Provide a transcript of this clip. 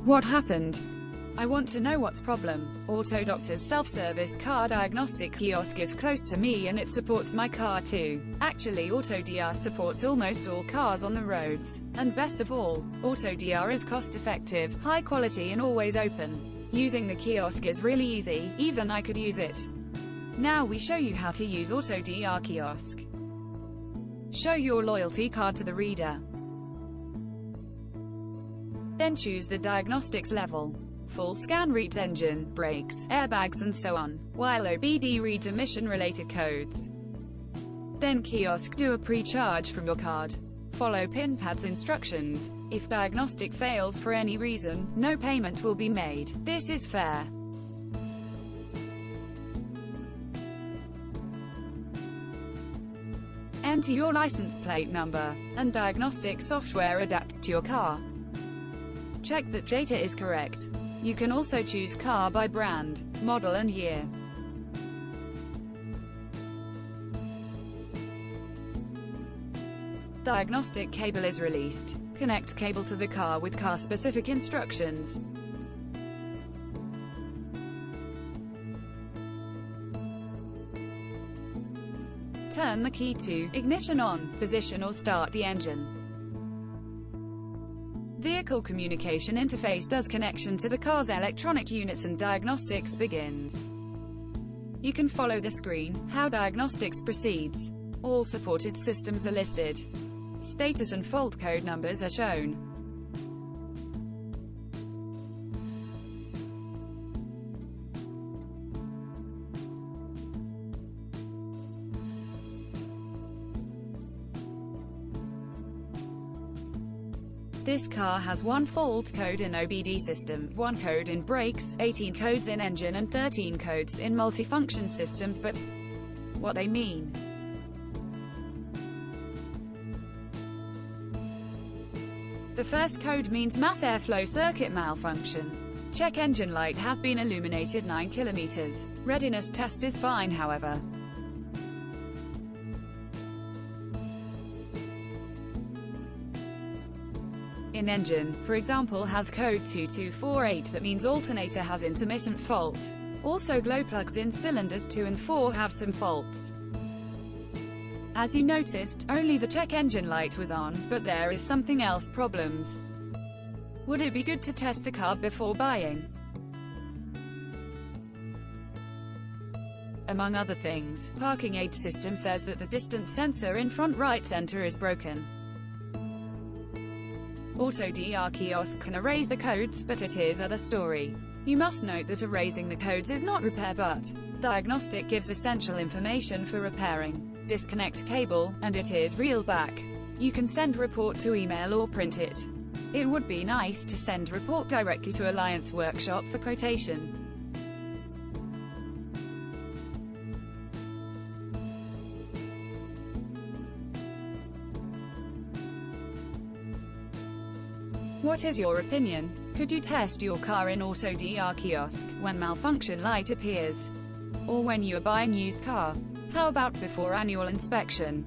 What happened? I want to know what's problem. AutoDr's self-service car diagnostic kiosk is close to me and it supports my car too. Actually, AutoDr supports almost all cars on the roads. And best of all, AutoDr is cost-effective, high quality and always open. Using the kiosk is really easy, even I could use it. Now we show you how to use AutoDr kiosk. Show your loyalty card to the reader. Then choose the diagnostics level. Full scan reads engine, brakes, airbags and so on, while OBD reads emission-related codes. Then kiosk do a pre-charge from your card. Follow PinPad's instructions. If diagnostic fails for any reason, no payment will be made. This is fair. Enter your license plate number, and diagnostic software adapts to your car. Check that data is correct. You can also choose car by brand, model and year. Diagnostic cable is released. Connect cable to the car with car-specific instructions. Turn the key to ignition on, position or start the engine. Vehicle communication interface does connection to the car's electronic units and diagnostics begins. You can follow the screen, how diagnostics proceeds. All supported systems are listed. Status and fault code numbers are shown. This car has 1 fault code in OBD system, 1 code in brakes, 18 codes in engine and 13 codes in multifunction systems, but what they mean? The first code means mass airflow circuit malfunction. Check engine light has been illuminated 9 kilometers. Readiness test is fine however. In engine, for example, has code 2248 that means alternator has intermittent fault. Also glow plugs in cylinders 2 and 4 have some faults. As you noticed, only the check engine light was on, but there is something else problems. Would it be good to test the car before buying? Among other things, parking aid system says that the distance sensor in front right center is broken. AutoDr kiosk can erase the codes, but it is other story. You must note that erasing the codes is not repair, but diagnostic gives essential information for repairing. Disconnect cable, and it is reel back. You can send report to email or print it. It would be nice to send report directly to Alliance Workshop for quotation. What is your opinion? Could you test your car in AutoDr kiosk when malfunction light appears? Or when you are buying used car? How about before annual inspection?